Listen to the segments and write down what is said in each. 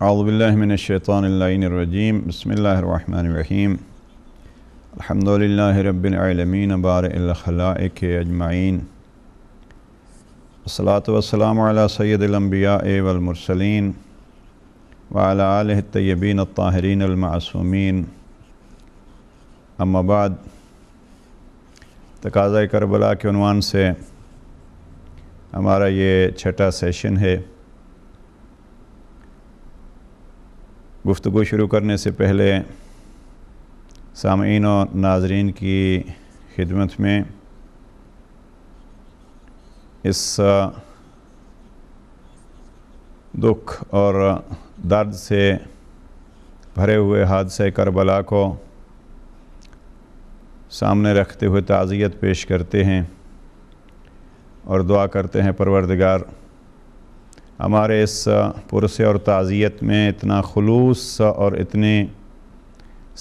اعوذ باللہ من الشیطان اللعین الرجیم بسم اللہ الرحمن الرحیم الحمدللہ رب العالمین بارئ الخلائق اجمعین والصلاة والسلام علی سید الانبیاء والمرسلین وعلی آلہ الطیبین الطاہرین المعصومین اما بعد تقاضۂ کربلا کے عنوان سے ہمارا یہ چھٹا سیشن ہے۔ گفتگو شروع کرنے سے پہلے سامعین و ناظرین کی خدمت میں اس دکھ اور درد سے بھرے ہوئے حادثہ کربلا کو سامنے رکھتے ہوئے تعزیت پیش کرتے ہیں اور دعا کرتے ہیں پروردگار ہمارے اس پرسے اور تعزیت میں اتنا خلوص اور اتنی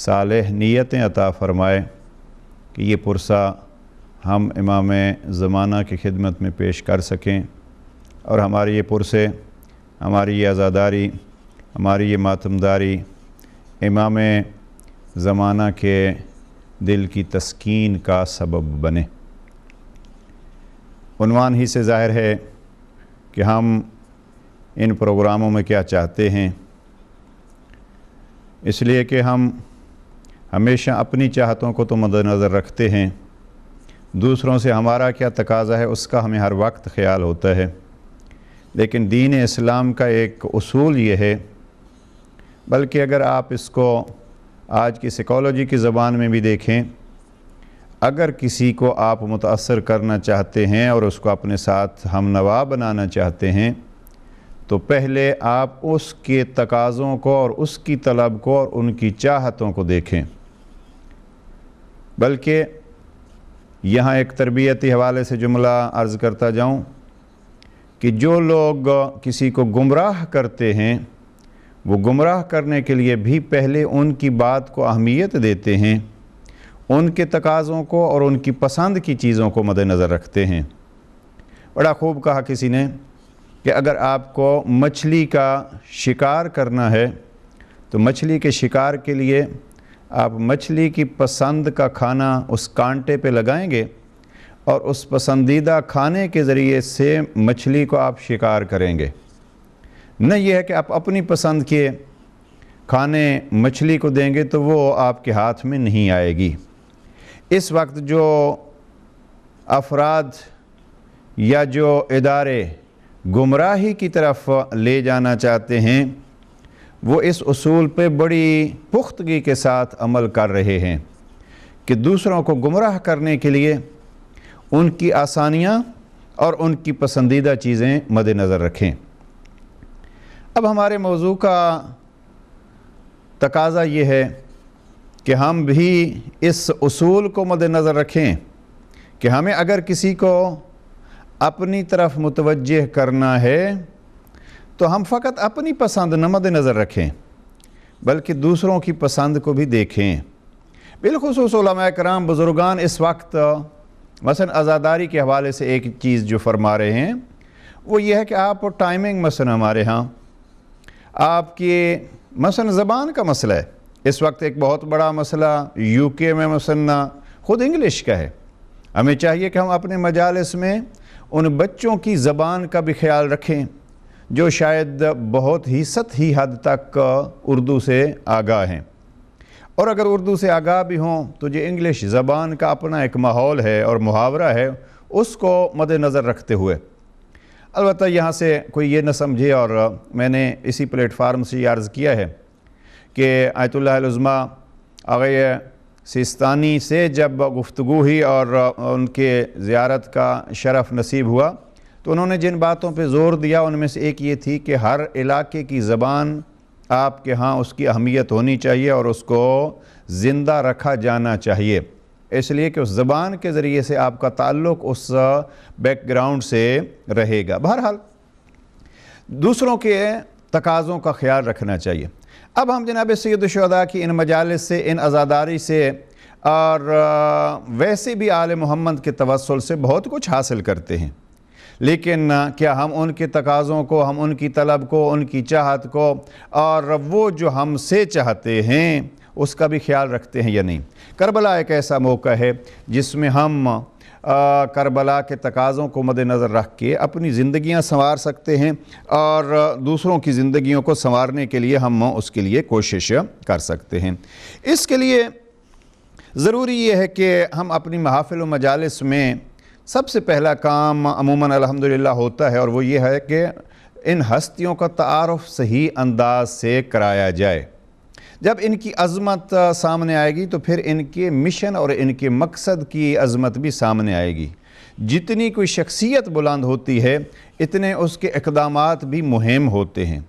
صالح نیتیں عطا فرمائے کہ یہ پرسہ ہم امام زمانہ کی خدمت میں پیش کر سکیں اور ہماری یہ پرسے، ہماری یہ عزاداری، ہماری یہ ماتمداری امام زمانہ کے دل کی تسکین کا سبب بنے۔ عنوان ہی سے ظاہر ہے کہ ہم ان پروگراموں میں کیا چاہتے ہیں، اس لیے کہ ہم ہمیشہ اپنی چاہتوں کو تو مد نظر رکھتے ہیں، دوسروں سے ہمارا کیا تقاضا ہے اس کا ہمیں ہر وقت خیال ہوتا ہے، لیکن دین اسلام کا ایک اصول یہ ہے، بلکہ اگر آپ اس کو آج کی سائیکالوجی کی زبان میں بھی دیکھیں، اگر کسی کو آپ متاثر کرنا چاہتے ہیں اور اس کو اپنے ساتھ ہم نوا بنانا چاہتے ہیں تو پہلے آپ اس کے تقاضوں کو اور اس کی طلب کو اور ان کی چاہتوں کو دیکھیں۔ بلکہ یہاں ایک تربیتی حوالے سے جملہ عرض کرتا جاؤں کہ جو لوگ کسی کو گمراہ کرتے ہیں وہ گمراہ کرنے کے لیے بھی پہلے ان کی بات کو اہمیت دیتے ہیں، ان کے تقاضوں کو اور ان کی پسند کی چیزوں کو مد نظر رکھتے ہیں۔ بڑا خوب کہا کسی نے کہ اگر آپ کو مچھلی کا شکار کرنا ہے تو مچھلی کے شکار کے لیے آپ مچھلی کی پسند کا کھانا اس کانٹے پہ لگائیں گے اور اس پسندیدہ کھانے کے ذریعے سے مچھلی کو آپ شکار کریں گے، نہ یہ ہے کہ آپ اپنی پسند کے کھانے مچھلی کو دیں گے تو وہ آپ کے ہاتھ میں نہیں آئے گی۔ اس وقت جو افراد یا جو ادارے گمراہی کی طرف لے جانا چاہتے ہیں وہ اس اصول پہ بڑی پختگی کے ساتھ عمل کر رہے ہیں کہ دوسروں کو گمراہ کرنے کے لیے ان کی آسانیاں اور ان کی پسندیدہ چیزیں مد نظر رکھیں۔ اب ہمارے موضوع کا تقاضا یہ ہے کہ ہم بھی اس اصول کو مد نظر رکھیں کہ ہمیں اگر کسی کو اپنی طرف متوجہ کرنا ہے تو ہم فقط اپنی پسند نہ مد نظر رکھیں بلکہ دوسروں کی پسند کو بھی دیکھیں۔ بالخصوص علماء کرام بزرگان اس وقت مثلا عزاداری کے حوالے سے ایک چیز جو فرما رہے ہیں وہ یہ ہے کہ آپ ٹائمنگ مثلا ہمارے ہاں آپ کی مثلا زبان کا مسئلہ ہے، اس وقت ایک بہت بڑا مسئلہ یو کے میں مثلا خود انگلش کا ہے، ہمیں چاہیے کہ ہم اپنے مجالس میں ان بچوں کی زبان کا بھی خیال رکھیں جو شاید بہت ہی سطحی حد تک اردو سے آگاہ ہیں، اور اگر اردو سے آگاہ بھی ہوں تو جو انگلش زبان کا اپنا ایک ماحول ہے اور محاورہ ہے اس کو مد نظر رکھتے ہوئے البتہ یہاں سے کوئی یہ نہ سمجھے، اور میں نے اسی پلیٹ فارم سے یہ عرض کیا ہے کہ آیت اللہ العظمیٰ آغا سیستانی سے جب گفتگو ہوئی اور ان کے زیارت کا شرف نصیب ہوا تو انہوں نے جن باتوں پہ زور دیا ان میں سے ایک یہ تھی کہ ہر علاقے کی زبان آپ کے ہاں اس کی اہمیت ہونی چاہیے اور اس کو زندہ رکھا جانا چاہیے، اس لیے کہ اس زبان کے ذریعے سے آپ کا تعلق اس بیک گراؤنڈ سے رہے گا۔ بہرحال دوسروں کے تقاضوں کا خیال رکھنا چاہیے۔ اب ہم جناب سید الشہداء کی ان مجالس سے، ان عزاداری سے اور ویسے بھی آل محمد کے توسل سے بہت کچھ حاصل کرتے ہیں، لیکن کیا ہم ان کے تقاضوں کو، ہم ان کی طلب کو، ان کی چاہت کو اور وہ جو ہم سے چاہتے ہیں اس کا بھی خیال رکھتے ہیں یا نہیں؟ کربلا ایک ایسا موقع ہے جس میں ہم کربلا کے تقاضوں کو مد نظر رکھ کے اپنی زندگیاں سنوار سکتے ہیں اور دوسروں کی زندگیوں کو سنوارنے کے لیے ہم اس کے لیے کوشش کر سکتے ہیں۔ اس کے لیے ضروری یہ ہے کہ ہم اپنی محافل و مجالس میں سب سے پہلا کام عموماً الحمدللہ ہوتا ہے، اور وہ یہ ہے کہ ان ہستیوں کا تعارف صحیح انداز سے کرایا جائے۔ جب ان کی عظمت سامنے آئے گی تو پھر ان کے مشن اور ان کے مقصد کی عظمت بھی سامنے آئے گی۔ جتنی کوئی شخصیت بلند ہوتی ہے اتنے اس کے اقدامات بھی مہم ہوتے ہیں۔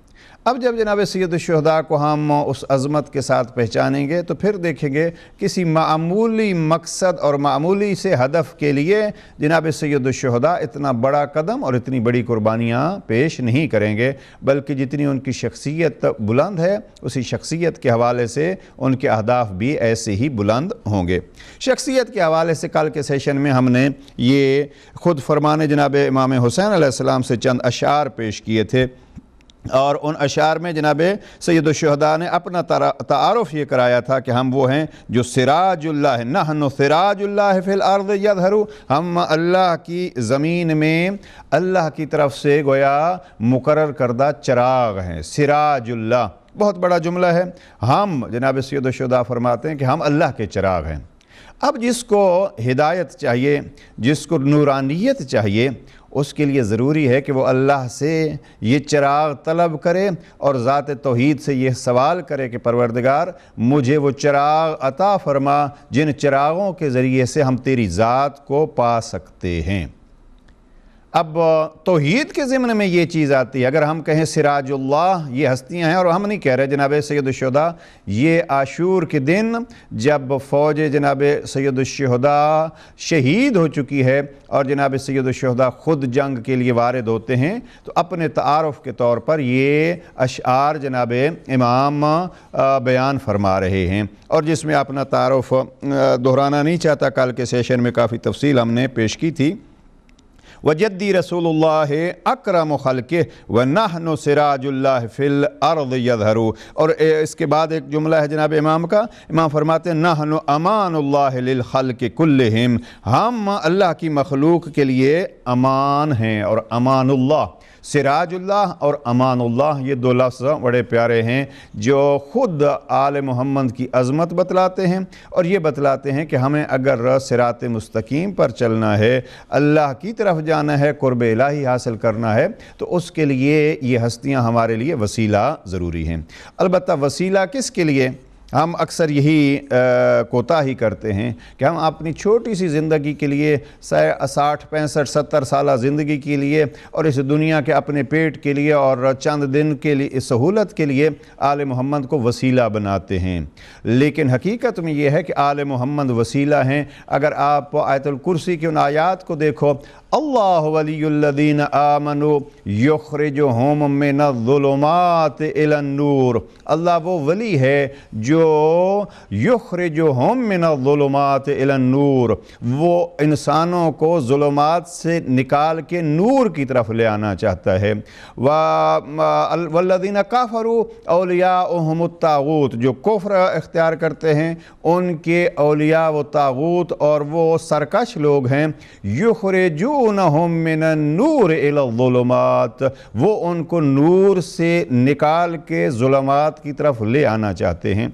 اب جب جناب سید الشہداء کو ہم اس عظمت کے ساتھ پہچانیں گے تو پھر دیکھیں گے کسی معمولی مقصد اور معمولی سے ہدف کے لیے جناب سید الشہداء اتنا بڑا قدم اور اتنی بڑی قربانیاں پیش نہیں کریں گے، بلکہ جتنی ان کی شخصیت بلند ہے اسی شخصیت کے حوالے سے ان کے اہداف بھی ایسے ہی بلند ہوں گے۔ شخصیت کے حوالے سے کل کے سیشن میں ہم نے یہ خود فرمان جناب امام حسین علیہ السلام سے چند اشعار پیش کیے تھے، اور ان اشعار میں جناب سید الشہداء نے اپنا تعارف یہ کرایا تھا کہ ہم وہ ہیں جو سراج اللہ، نحن سراج اللہ فی الارض یظہر، ہم اللہ کی زمین میں اللہ کی طرف سے گویا مقرر کردہ چراغ ہیں۔ سراج اللہ بہت بڑا جملہ ہے۔ ہم جناب سید الشہداء فرماتے ہیں کہ ہم اللہ کے چراغ ہیں۔ اب جس کو ہدایت چاہیے، جس کو نورانیت چاہیے، اس کے لیے ضروری ہے کہ وہ اللہ سے یہ چراغ طلب کرے اور ذات توحید سے یہ سوال کرے کہ پروردگار مجھے وہ چراغ عطا فرما جن چراغوں کے ذریعے سے ہم تیری ذات کو پا سکتے ہیں۔ اب توحید کے ضمن میں یہ چیز آتی ہے۔ اگر ہم کہیں سراج اللہ یہ ہستیاں ہیں، اور ہم نہیں کہہ رہے جناب سید الشہداء یہ عاشور کے دن جب فوج جناب سید الشہداء شہید ہو چکی ہے اور جناب سید الشہداء خود جنگ کے لیے وارد ہوتے ہیں تو اپنے تعارف کے طور پر یہ اشعار جناب امام بیان فرما رہے ہیں، اور جس میں اپنا تعارف دہرانا نہیں چاہتا، کل کے سیشن میں کافی تفصیل ہم نے پیش کی تھی۔ وجدی رسول اللہ اکرم خلقہ ونحن سراج اللہ فی الارض یظہر، اور اس کے بعد ایک جملہ ہے جناب امام کا، امام فرماتے ہیں نحن امان اللہ للخلق کلہم، ہم اللہ کی مخلوق کے لیے امان ہیں، اور امان اللہ، سراج اللہ اور امان اللہ یہ دو لفظ بڑے پیارے ہیں جو خود آل محمد کی عظمت بتلاتے ہیں، اور یہ بتلاتے ہیں کہ ہمیں اگر صراط مستقیم پر چلنا ہے، اللہ کی طرف جانا ہے، قرب الہی حاصل کرنا ہے، تو اس کے لیے یہ ہستیاں ہمارے لیے وسیلہ ضروری ہیں۔ البتہ وسیلہ کس کے لیے؟ ہم اکثر یہی کوتاہی کرتے ہیں کہ ہم اپنی چھوٹی سی زندگی کے لیے 60 65 70 سالہ زندگی کے لیے اور اس دنیا کے اپنے پیٹ کے لیے اور چند دن کے لیے سہولت کے لیے آل محمد کو وسیلہ بناتے ہیں، لیکن حقیقت میں یہ ہے کہ آل محمد وسیلہ ہیں۔ اگر آپ آیت الکرسی کی ان آیات کو دیکھو، اللہ ولی الذین آمنوا یخرجہم من الظلمات الی النور، اللہ وہ ولی ہے جو یخرجہم من الظلمات الی النور، وہ انسانوں کو ظلمات سے نکال کے نور کی طرف لے آنا چاہتا ہے۔ والذین کفروا اولیاؤہم الطاغوت، جو کفر اختیار کرتے ہیں ان کے اولیاء و طاغوت اور وہ سرکش لوگ ہیں، یخرجونہم من النور الی الظلمات، وہ ان کو نور سے نکال کے ظلمات کی طرف لے آنا چاہتے ہیں۔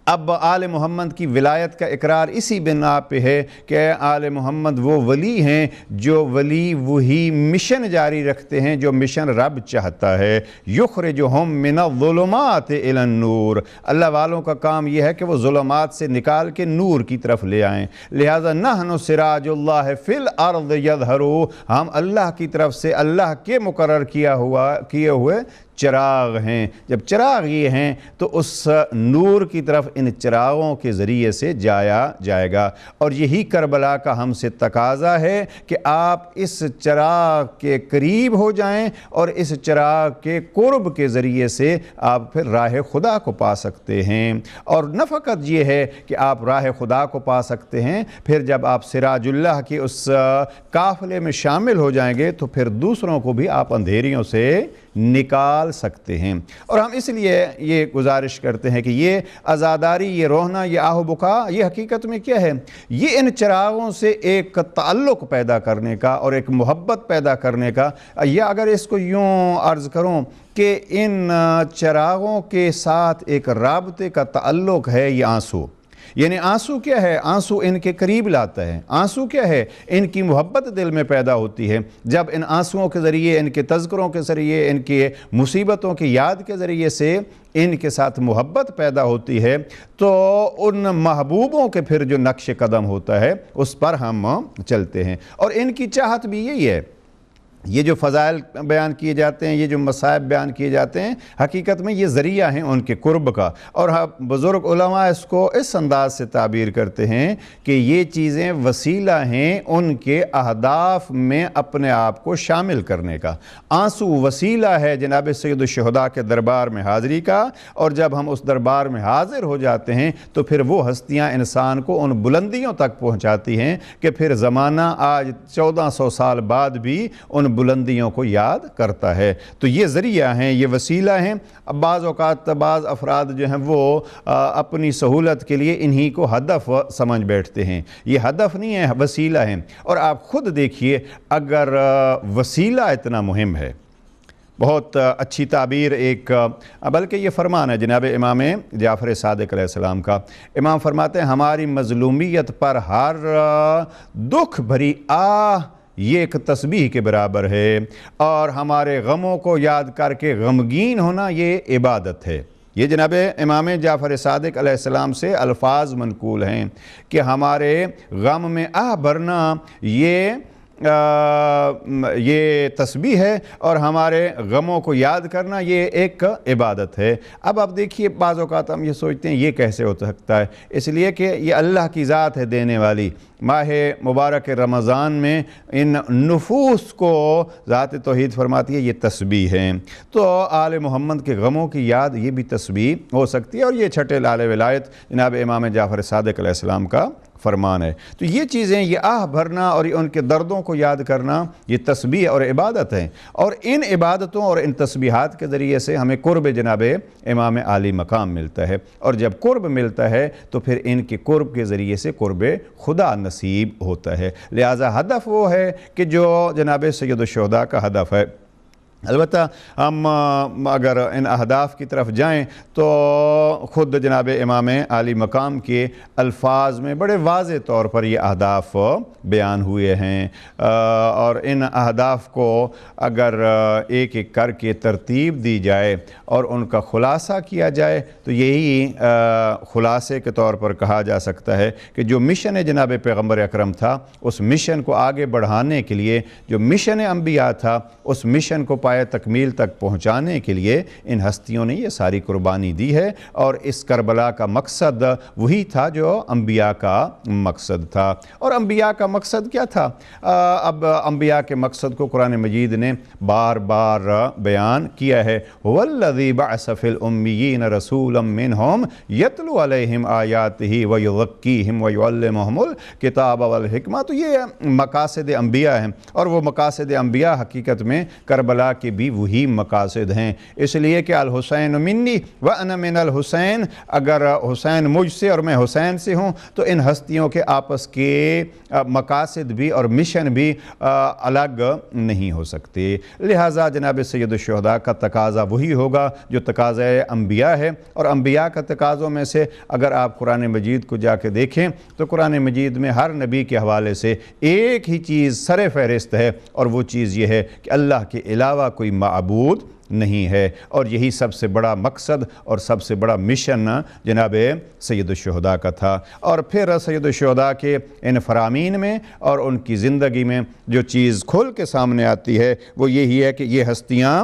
اب آل محمد کی ولایت کا اقرار اسی بنا پہ ہے کہ آل محمد وہ ولی ہیں جو ولی وہی مشن جاری رکھتے ہیں جو مشن رب چاہتا ہے۔ یخرجہم من الظلمات الی النور، اللہ والوں کا کام یہ ہے کہ وہ ظلمات سے نکال کے نور کی طرف لے آئیں، لہذا نحن سراج اللہ فی الارض یظہر، ہم اللہ کی طرف سے اللہ کے مقرر کیے ہوئے چراغ ہیں۔ جب چراغ یہ ہیں تو اس نور کی طرف ان چراغوں کے ذریعے سے جایا جائے گا، اور یہی کربلا کا ہم سے تقاضا ہے کہ آپ اس چراغ کے قریب ہو جائیں، اور اس چراغ کے قرب کے ذریعے سے آپ پھر راہ خدا کو پا سکتے ہیں۔ اور نہ فقط یہ ہے کہ آپ راہ خدا کو پا سکتے ہیں، پھر جب آپ سراج اللہ کے اس قافلے میں شامل ہو جائیں گے تو پھر دوسروں کو بھی آپ اندھیریوں سے نکال سکتے ہیں۔ اور ہم اس لیے یہ گزارش کرتے ہیں کہ یہ عزاداری، یہ رونا، یہ آہ و بکا، یہ حقیقت میں کیا ہے؟ یہ ان چراغوں سے ایک تعلق پیدا کرنے کا اور ایک محبت پیدا کرنے کا، یا اگر اس کو یوں عرض کروں کہ ان چراغوں کے ساتھ ایک رابطے کا تعلق ہے یہ آنسو۔ یعنی آنسو کیا ہے؟ آنسو ان کے قریب لاتا ہے۔ آنسو کیا ہے؟ ان کی محبت دل میں پیدا ہوتی ہے۔ جب ان آنسوؤں کے ذریعے، ان کے تذکروں کے ذریعے، ان کے مصیبتوں کی یاد کے ذریعے سے ان کے ساتھ محبت پیدا ہوتی ہے تو ان محبوبوں کے پھر جو نقش قدم ہوتا ہے اس پر ہم چلتے ہیں۔ اور ان کی چاہت بھی یہی ہے۔ یہ جو فضائل بیان کیے جاتے ہیں، یہ جو مصائب بیان کیے جاتے ہیں، حقیقت میں یہ ذریعہ ہیں ان کے قرب کا۔ اور بزرگ علماء اس کو اس انداز سے تعبیر کرتے ہیں کہ یہ چیزیں وسیلہ ہیں ان کے اہداف میں اپنے آپ کو شامل کرنے کا۔ آنسو وسیلہ ہے جناب سید الشہداء کے دربار میں حاضری کا، اور جب ہم اس دربار میں حاضر ہو جاتے ہیں تو پھر وہ ہستیاں انسان کو ان بلندیوں تک پہنچاتی ہیں کہ پھر زمانہ آج 1400 سال بعد بھی ان بلندیوں کو یاد کرتا ہے۔ تو یہ ذریعہ ہیں، یہ وسیلہ ہیں۔ اب بعض اوقات بعض افراد جو ہیں وہ اپنی سہولت کے لیے انہی کو ہدف سمجھ بیٹھتے ہیں۔ یہ ہدف نہیں ہے، وسیلہ ہیں۔ اور آپ خود دیکھیے، اگر وسیلہ اتنا مہم ہے، بہت اچھی تعبیر ایک، بلکہ یہ فرمان ہے جناب امام جعفر صادق علیہ السلام کا۔ امام فرماتے ہیں ہماری مظلومیت پر ہر دکھ بھری آہ یہ ایک تسبیح کے برابر ہے، اور ہمارے غموں کو یاد کر کے غمگین ہونا یہ عبادت ہے۔ یہ جناب امام جعفر صادق علیہ السلام سے الفاظ منقول ہیں کہ ہمارے غم میں آہ بھرنا یہ تسبیح ہے، اور ہمارے غموں کو یاد کرنا یہ ایک عبادت ہے۔ اب آپ دیکھیے، بعض اوقات ہم یہ سوچتے ہیں یہ کیسے ہو سکتا ہے؟ اس لیے کہ یہ اللہ کی ذات ہے دینے والی۔ ماہ مبارک رمضان میں ان نفوس کو ذات توحید فرماتی ہے یہ تسبیح ہیں، تو آل محمد کے غموں کی یاد یہ بھی تسبیح ہو سکتی ہے، اور یہ چھٹے لال ولایت جناب امام جعفر صادق علیہ السلام کا فرمان ہے۔ تو یہ چیزیں، یہ آہ بھرنا اور ان کے دردوں کو یاد کرنا، یہ تسبیح اور عبادت ہیں، اور ان عبادتوں اور ان تسبیحات کے ذریعے سے ہمیں قرب جناب امام عالی مقام ملتا ہے، اور جب قرب ملتا ہے تو پھر ان کے قرب کے ذریعے سے قرب خدا نصیب ہوتا ہے۔ لہٰذا ہدف وہ ہے کہ جو جناب سید الشہداء کا ہدف ہے۔ البتہ ہم اگر ان اہداف کی طرف جائیں تو خود جناب امام عالی مقام کے الفاظ میں بڑے واضح طور پر یہ اہداف بیان ہوئے ہیں، اور ان اہداف کو اگر ایک ایک کر کے ترتیب دی جائے اور ان کا خلاصہ کیا جائے تو یہی خلاصے کے طور پر کہا جا سکتا ہے کہ جو مشن جناب پیغمبر اکرم تھا، اس مشن کو آگے بڑھانے کے لیے، جو مشن انبیاء تھا، اس مشن کو پائے تکمیل تک پہنچانے کے لیے ان ہستیوں نے یہ ساری قربانی دی ہے، اور اس کربلا کا مقصد وہی تھا جو انبیاء کا مقصد تھا۔ اور انبیاء کا مقصد کیا تھا؟ اب انبیاء کے مقصد کو قرآن مجید نے بار بار بیان کیا ہے۔ وَالَّذِي بَعَثَ فِي الْأُمِّيِّينَ رَسُولًا مِّنْهُمْ يَتْلُو عَلَيْهِمْ آيَاتِهِ وَيُزَكِّيهِمْ وَيُعَلِّمُهُمُ الْكِتَابَ وَالْحِكْمَةَ۔ تو یہ مقاصد انبیاء ہیں، اور وہ مقاصد انبیاء حقیقت میں کربلا کے بھی وہی مقاصد ہیں، اس لیے کہ الحسین منی وَأَنَا مِنَ الْحُسَيْن، اگر حسین مجھ سے اور میں حسین سے ہوں تو ان ہستیوں کے آپس کے مقاصد بھی اور مشن بھی الگ نہیں ہو سکتے۔ لہٰذا جناب سید الشہداء کا تقاضا وہی ہوگا جو تقاضا انبیاء ہے، اور انبیاء کا تقاضوں میں سے اگر آپ قرآن مجید کو جا کے دیکھیں تو قرآن مجید میں ہر نبی کے حوالے سے ایک ہی چیز سر فہرست ہے، اور وہ چیز یہ ہے کہ اللہ کے علاوہ کوئی معبود نہیں ہے، اور یہی سب سے بڑا مقصد اور سب سے بڑا مشن جناب سید الشہداء کا تھا۔ اور پھر سید الشہداء کے ان فرامین میں اور ان کی زندگی میں جو چیز کھل کے سامنے آتی ہے وہ یہی ہے کہ یہ ہستیاں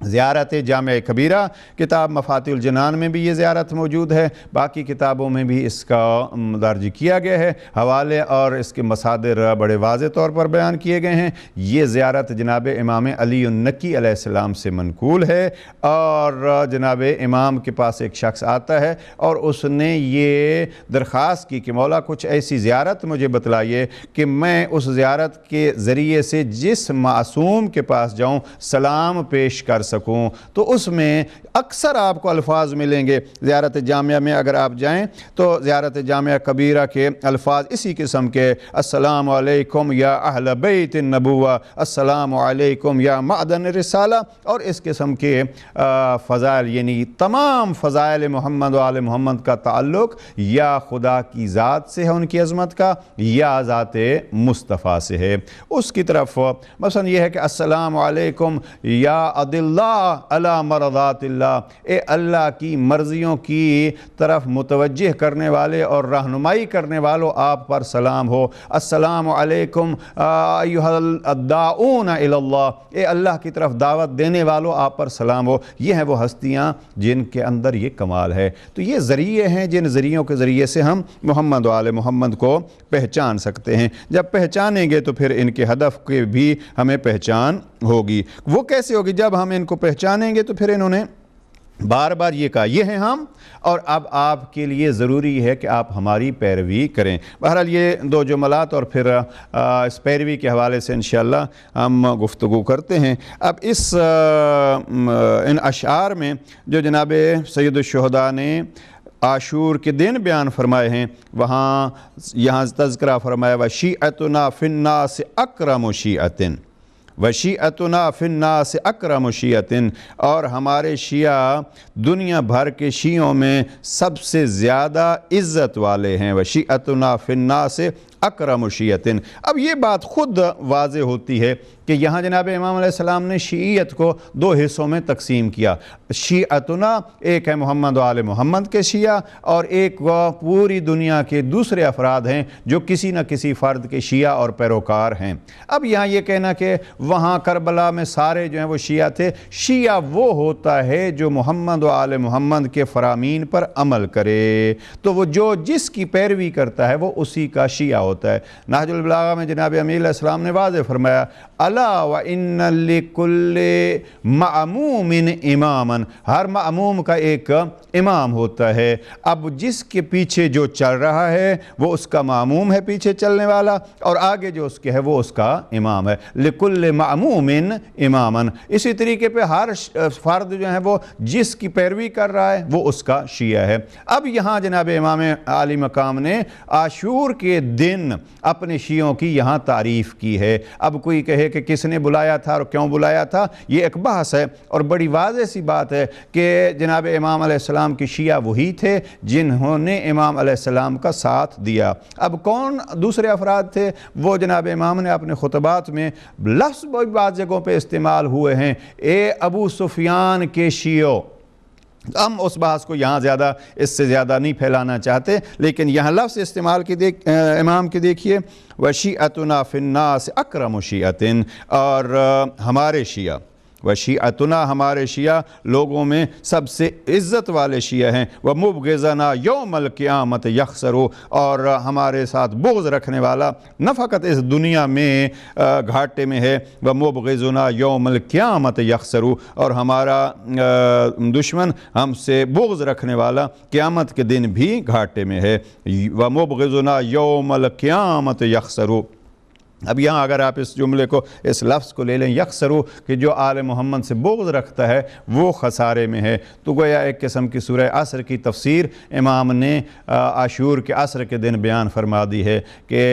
زیارت جامع کبیرہ کتاب مفاتیح الجنان میں بھی یہ زیارت موجود ہے، باقی کتابوں میں بھی اس کا درج کیا گیا ہے، حوالے اور اس کے مصادر بڑے واضح طور پر بیان کیے گئے ہیں۔ یہ زیارت جناب امام علی النقی علیہ السلام سے منقول ہے، اور جناب امام کے پاس ایک شخص آتا ہے اور اس نے یہ درخواست کی کہ مولا کچھ ایسی زیارت مجھے بتلائیے کہ میں اس زیارت کے ذریعے سے جس معصوم کے پاس جاؤں سلام پیش کر سکوں۔ تو اس میں اکثر آپ کو الفاظ ملیں گے، زیارت جامعہ میں اگر آپ جائیں تو زیارت جامعہ کبیرہ کے الفاظ اسی قسم کے، السلام علیکم یا اہل بیت النبوہ، السلام علیکم یا معدن رسالہ، اور اس قسم کے فضائل، یعنی تمام فضائل محمد و آل محمد کا تعلق یا خدا کی ذات سے ہے، ان کی عظمت کا، یا ذات مصطفیٰ سے ہے۔ اس کی طرف مثلا یہ ہے کہ السلام علیکم یا عدل علی مرضات اللہ، اے اللہ کی مرضیوں کی طرف متوجہ کرنے والے اور رہنمائی کرنے والوں آپ پر سلام ہو۔ السلام علیکم ایھا الداعون الی اللہ، اے اللہ کی طرف دعوت دینے والوں آپ پر سلام ہو۔ یہ ہیں وہ ہستیاں جن کے اندر یہ کمال ہے۔ تو یہ ذریعے ہیں جن ذریعوں کے ذریعے سے ہم محمد و آل محمد کو پہچان سکتے ہیں۔ جب پہچانیں گے تو پھر ان کے ہدف کے بھی ہمیں پہچان ہوگی۔ وہ کیسے ہوگی؟ جب ہم ان کو پہچانیں گے تو پھر انہوں نے بار بار یہ کہا یہ ہیں ہم، اور اب آپ کے لیے ضروری ہے کہ آپ ہماری پیروی کریں۔ بہرحال یہ دو جملات اور پھر اس پیروی کے حوالے سے انشاءاللہ ہم گفتگو کرتے ہیں۔ اب ان اشعار میں جو جناب سید الشہداء نے عاشور کے دن بیان فرمائے ہیں، وہاں یہاں تذکرہ فرمایا وَشِیعَتُنَا فِی النَّاسِ أَکْرَمُ شِیعَةٍ، وَشِیعَتُنَا فِی النَّاسِ أَکْرَمُ شِیعَةٍ، اور ہمارے شیعہ دنیا بھر کے شیعوں میں سب سے زیادہ عزت والے ہیں۔ وَشِیعَتُنَا فِی النَّاسِ أَکْرَمُ شِیعَةٍ۔ اب یہ بات خود واضح ہوتی ہے کہ یہاں جناب امام علیہ السلام نے شیعیت کو دو حصوں میں تقسیم کیا۔ شیعتنا، ایک ہے محمد و آل محمد کے شیعہ، اور ایک وہ پوری دنیا کے دوسرے افراد ہیں جو کسی نہ کسی فرد کے شیعہ اور پیروکار ہیں۔ اب یہاں یہ کہنا کہ وہاں کربلا میں سارے جو ہیں وہ شیعہ تھے، شیعہ وہ ہوتا ہے جو محمد و آل محمد کے فرامین پر عمل کرے، تو وہ جو جس کی پیروی کرتا ہے وہ اسی کا شیعہ ہوتا ہے۔ نہج البلاغہ میں جناب امیر علیہ السلام نے واضح فرمایا الا وان لکل معموم اماما، ہر معموم کا ایک امام ہوتا ہے۔ اب جس کے پیچھے جو چل رہا ہے وہ اس کا معموم ہے، پیچھے چلنے والا، اور آگے جو اس کے ہے وہ اس کا امام ہے۔ لکل معموم اماما، اسی طریقے پہ ہر فرد جو ہے وہ جس کی پیروی کر رہا ہے وہ اس کا شیعہ ہے۔ اب یہاں جناب امام عالی مقام نے عاشور کے دن اپنے شیعوں کی یہاں تعریف کی ہے۔ اب کوئی کہے کہ کس نے بلایا تھا اور کیوں بلایا تھا، یہ ایک بحث ہے، اور بڑی واضح سی بات ہے کہ جناب امام علیہ السلام کی شیعہ وہی تھے جنہوں نے امام علیہ السلام کا ساتھ دیا۔ اب کون دوسرے افراد تھے؟ وہ جناب امام نے اپنے خطبات میں لفظ بعض جگہوں پہ استعمال ہوئے ہیں، اے ابو سفیان کے شیعوں۔ ہم اس بحث کو یہاں زیادہ اس سے زیادہ نہیں پھیلانا چاہتے، لیکن یہاں لفظ استعمال کی امام کی دیکھیے وَشِیعَتُنَا فِی النَّاسِ أَکْرَمُ شِیعَةٍ، اور ہمارے شیعہ، وَشِیعَتُنَا ہمارے شیعہ لوگوں میں سب سے عزت والے شیعہ ہیں، وَمُبْغِضَنَا یوم القیامت یخسرو، اور ہمارے ساتھ بغض رکھنے والا نہ فقط اس دنیا میں گھاٹے میں ہے، وَمُبْغِضُنَا یوم القیامت یخسرو، اور ہمارا دشمن ہم سے بغض رکھنے والا قیامت کے دن بھی گھاٹے میں ہے۔ وَمُبْغِضُنَا یوم القیامت یخسرو، اب یہاں اگر آپ اس جملے کو، اس لفظ کو لے لیں یخسرو، کہ جو آل محمد سے بغض رکھتا ہے وہ خسارے میں ہے، تو گویا ایک قسم کی سورہ عصر کی تفسیر امام نے عاشور کے عصر کے دن بیان فرما دی ہے کہ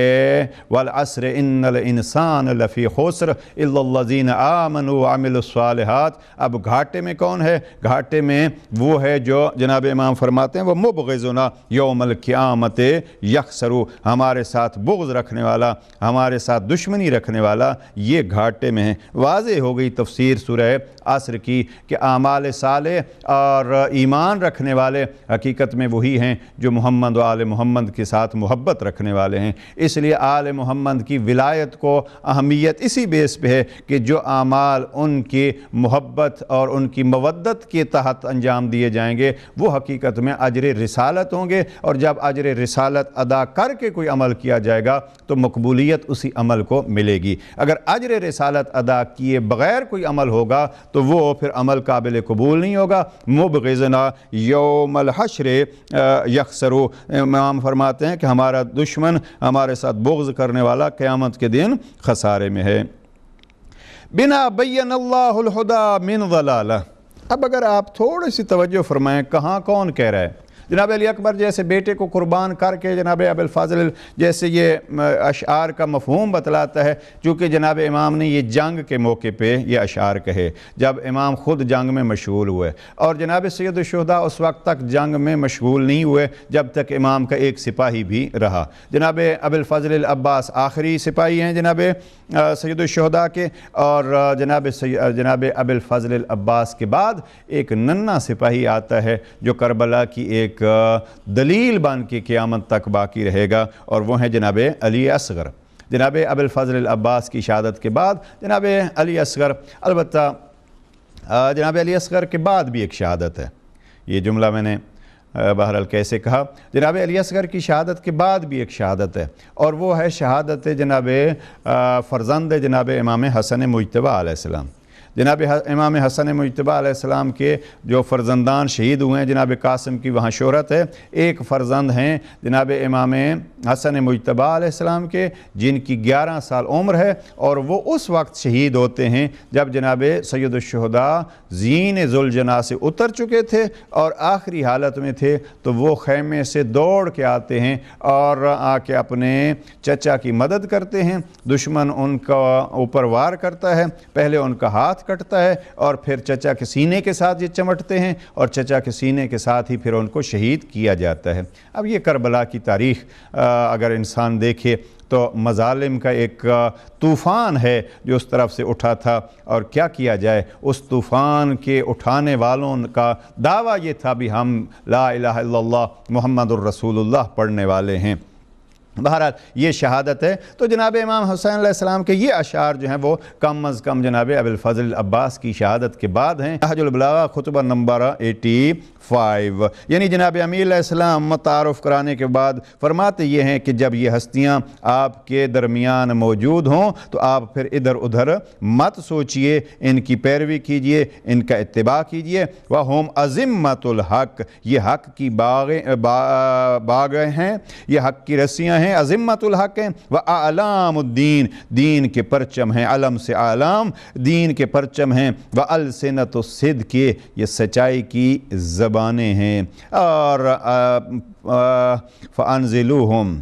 والعصر ان الانسان لفی خسر الا الذین آمنوا وعملوا الصالحات۔ اب گھاٹے میں کون ہے؟ گھاٹے میں وہ ہے جو جناب امام فرماتے ہیں وہ مبغضنا یوم القیامت یخسرو، ہمارے ساتھ بغض رکھنے والا، ہمارے ساتھ ساتھ دشمنی رکھنے والا یہ گھاٹے میں ہے۔ واضح ہو گئی تفسیر سورہ عصر کی کہ اعمال صالح اور ایمان رکھنے والے حقیقت میں وہی ہیں جو محمد و آل محمد کے ساتھ محبت رکھنے والے ہیں۔ اس لیے آل محمد کی ولایت کو اہمیت اسی بیس پہ ہے کہ جو اعمال ان کی محبت اور ان کی مودت کے تحت انجام دیے جائیں گے وہ حقیقت میں اجر رسالت ہوں گے، اور جب اجر رسالت ادا کر کے کوئی عمل کیا جائے گا تو مقبولیت اسی عمل کو ملے گی۔ اگر اجر رسالت ادا کیے بغیر کوئی عمل ہوگا تو وہ پھر عمل قابل قبول نہیں ہوگا۔ مبغضنا یوم الحشر یخسرو، امام فرماتے ہیں کہ ہمارا دشمن، ہمارے ساتھ بغض کرنے والا قیامت کے دن خسارے میں ہے۔ بنا بین اللہ الہدی من ضلالہ، اب اگر آپ تھوڑی سی توجہ فرمائیں کہاں کون کہہ رہا ہے؟ جناب علی اکبر جیسے بیٹے کو قربان کر کے جناب ابو الفضل جیسے یہ اشعار کا مفہوم بتلاتا ہے، چونکہ جناب امام نے یہ جنگ کے موقع پہ یہ اشعار کہے جب امام خود جنگ میں مشغول ہوئے، اور جناب سید الشہداء اس وقت تک جنگ میں مشغول نہیں ہوئے جب تک امام کا ایک سپاہی بھی رہا۔ جناب ابو الفضل العباس آخری سپاہی ہیں جناب سید الشہداء کے، اور جناب ابو الفضل العباس کے بعد ایک ننھا سپاہی آتا ہے جو کربلا کی ایک دلیل بن کے قیامت تک باقی رہے گا، اور وہ ہیں جناب علی اصغر۔ جناب ابو الفضل العباس کی شہادت کے بعد جناب علی اصغر، البتہ جناب علی اصغر کے بعد بھی ایک شہادت ہے، یہ جملہ میں نے بہرحال کیسے کہا، جناب علی اصغر کی شہادت کے بعد بھی ایک شہادت ہے، اور وہ ہے شہادت جناب فرزند جناب امام حسن مجتبیٰ علیہ السلام۔ جناب امام حسن مجتبیٰ علیہ السلام کے جو فرزندان شہید ہوئے ہیں، جناب قاسم کی وہاں شہرت ہے، ایک فرزند ہیں جناب امام حسن مجتبیٰ علیہ السلام کے جن کی 11 سال عمر ہے، اور وہ اس وقت شہید ہوتے ہیں جب جناب سید الشہداء زین ذوالجناح سے اتر چکے تھے اور آخری حالت میں تھے، تو وہ خیمے سے دوڑ کے آتے ہیں اور آ کے اپنے چچا کی مدد کرتے ہیں۔ دشمن ان کا اوپر وار کرتا ہے، پہلے ان کا ہاتھ کٹتا ہے اور پھر چچا کے سینے کے ساتھ یہ چمٹتے ہیں، اور چچا کے سینے کے ساتھ ہی پھر ان کو شہید کیا جاتا ہے۔ اب یہ کربلا کی تاریخ اگر انسان دیکھے تو مظالم کا ایک طوفان ہے جو اس طرف سے اٹھا تھا، اور کیا کیا جائے، اس طوفان کے اٹھانے والوں کا دعویٰ یہ تھا بھی ہم لا الہ الا اللہ محمد الرسول اللہ پڑھنے والے ہیں۔ بہرحال یہ شہادت ہے۔ تو جناب امام حسین علیہ السلام کے یہ اشعار جو ہیں وہ کم از کم جناب ابو الفضل العباس کی شہادت کے بعد ہیں۔ نہج البلاغہ خطبہ نمبر 85، یعنی جناب امیر علیہ السلام متعارف کرانے کے بعد فرماتے یہ ہیں کہ جب یہ ہستیاں آپ کے درمیان موجود ہوں تو آپ پھر ادھر ادھر مت سوچئے، ان کی پیروی کیجئے، ان کا اتباع کیجئے۔ وَهُمْ عَزِمَّةُ الْحَقِّ، یہ حق کی باغیں ہیں، یہ حق کی رسیاں ہیں، عظمت الحق ہیں۔ وَأَعْلَامُ الدین، دین کے پرچم ہیں، علم سے اعلام دین کے پرچم ہیں۔ وَأَلْسِنَةُ الصِّدْقِ، یہ سچائی کی زبانیں ہیں۔ اور فَأَنزِلُوهُمْ،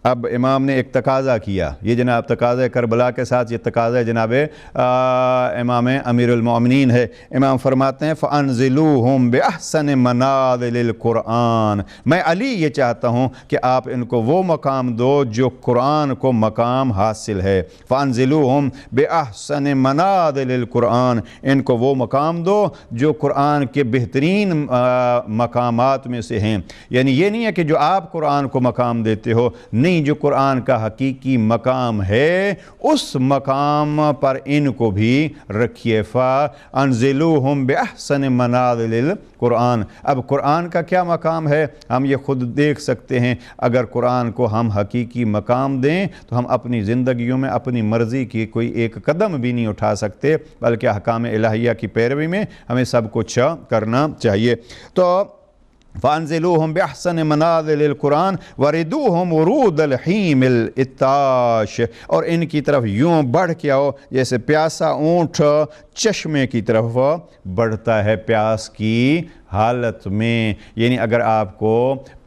اب امام نے ایک تقاضا کیا، یہ جناب تقاضا کربلا کے ساتھ یہ تقاضا جناب امام امیر المومنین ہے۔ امام فرماتے ہیں فَأَنزِلُوهُمْ بِأَحْسَنِ مَنَازِلِ الْقُرْآنِ، میں علی یہ چاہتا ہوں کہ آپ ان کو وہ مقام دو جو قرآن کو مقام حاصل ہے۔ فَأَنزِلُوهُمْ بِأَحْسَنِ مَنَازِلِ الْقُرْآنِ، ان کو وہ مقام دو جو قرآن کے بہترین مقامات میں سے ہیں۔ یعنی یہ نہیں ہے کہ جو آپ قرآن کو مقام دیتے ہو، نہیں، جو قرآن کا حقیقی مقام ہے اس مقام پر ان کو بھی رکھیے۔ فَأَنزِلُوهُمْ بِأَحْسَنِ مَنَازِلِ الْقُرْآنِ، اب قرآن کا کیا مقام ہے ہم یہ خود دیکھ سکتے ہیں۔ اگر قرآن کو ہم حقیقی مقام دیں تو ہم اپنی زندگیوں میں اپنی مرضی کی کوئی ایک قدم بھی نہیں اٹھا سکتے، بلکہ احکام الہیہ کی پیروی میں ہمیں سب کچھ کرنا چاہیے۔ تو فَأَنزِلُوهُمْ بِأَحْسَنِ مَنَازِلِ الْقُرْآنِ وَرِدُوهُمْ وُرُودَ الْحِیمِ الْإِتَّاشِ، اور ان کی طرف یوں بڑھ کے آؤ جیسے پیاسا اونٹ چشمے کی طرف بڑھتا ہے پیاس کی حالت میں۔ یعنی اگر آپ کو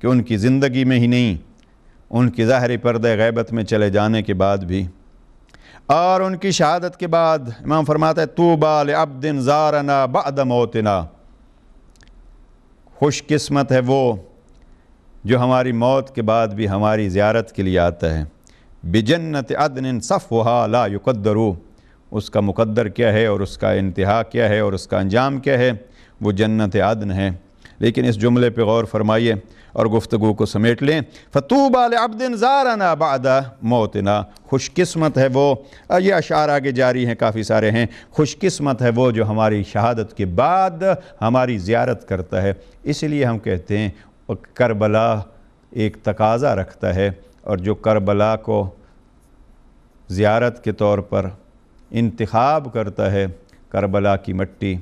کہ ان کی زندگی میں ہی نہیں، ان کی ظاہری پردہ غیبت میں چلے جانے کے بعد بھی، اور ان کی شہادت کے بعد امام فرماتا ہے طوبیٰ لعبد زارنا بعد موتنا، خوش قسمت ہے وہ جو ہماری موت کے بعد بھی ہماری زیارت کے لیے آتا ہے۔ بجنت عدن صفوہا لا یقدرو، اس کا مقدر کیا ہے اور اس کا انتہا کیا ہے اور اس کا انجام کیا ہے، وہ جنت عدن ہے۔ لیکن اس جملے پہ غور فرمائیے اور گفتگو کو سمیٹ لیں، فطوبیٰ لعبد زارنا بعد موتنا، خوش قسمت ہے وہ، یہ اشعار آگے جاری ہیں، کافی سارے ہیں، خوش قسمت ہے وہ جو ہماری شہادت کے بعد ہماری زیارت کرتا ہے۔ اس لیے ہم کہتے ہیں کربلا ایک تقاضا رکھتا ہے، اور جو کربلا کو زیارت کے طور پر انتخاب کرتا ہے، کربلا کی مٹی،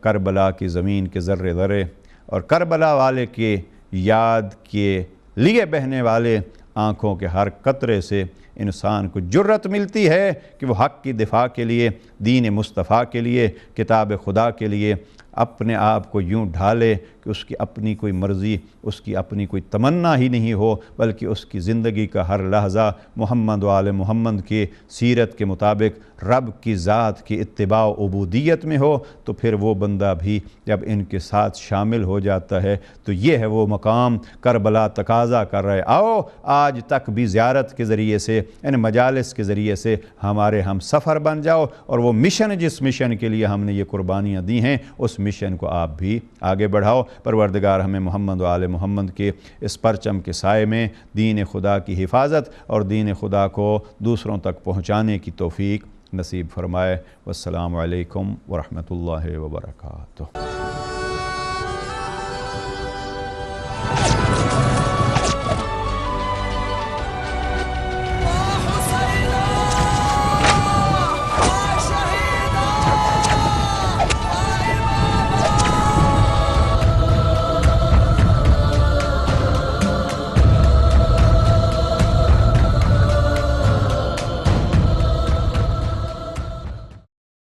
کربلا کی زمین کے ذرے ذرے، اور کربلا والے کے یاد کے لیے بہنے والے آنکھوں کے ہر قطرے سے انسان کو جرت ملتی ہے کہ وہ حق کی دفاع کے لیے، دین مصطفیٰ کے لیے، کتاب خدا کے لیے اپنے آپ کو یوں ڈھالے کہ اس کی اپنی کوئی مرضی، اس کی اپنی کوئی تمنا ہی نہیں ہو، بلکہ اس کی زندگی کا ہر لحظہ محمد و آل محمد کے سیرت کے مطابق رب کی ذات کی اتباع و عبودیت میں ہو۔ تو پھر وہ بندہ بھی جب ان کے ساتھ شامل ہو جاتا ہے تو یہ ہے وہ مقام کربلا تقاضا کر رہے، آؤ آج تک بھی زیارت کے ذریعے سے، ان مجالس کے ذریعے سے ہمارے ہم سفر بن جاؤ، اور وہ مشن جس مشن کے لیے ہم نے یہ قربانیاں دی ہیں اس مشن کو آپ بھی آگے بڑھاؤ۔ پروردگار ہمیں محمد و آل محمد کے اس پرچم کے سائے میں دین خدا کی حفاظت اور دین خدا کو دوسروں تک پہنچانے کی توفیق نصیب فرمائے۔ والسلام علیکم ورحمۃ اللہ وبرکاتہ۔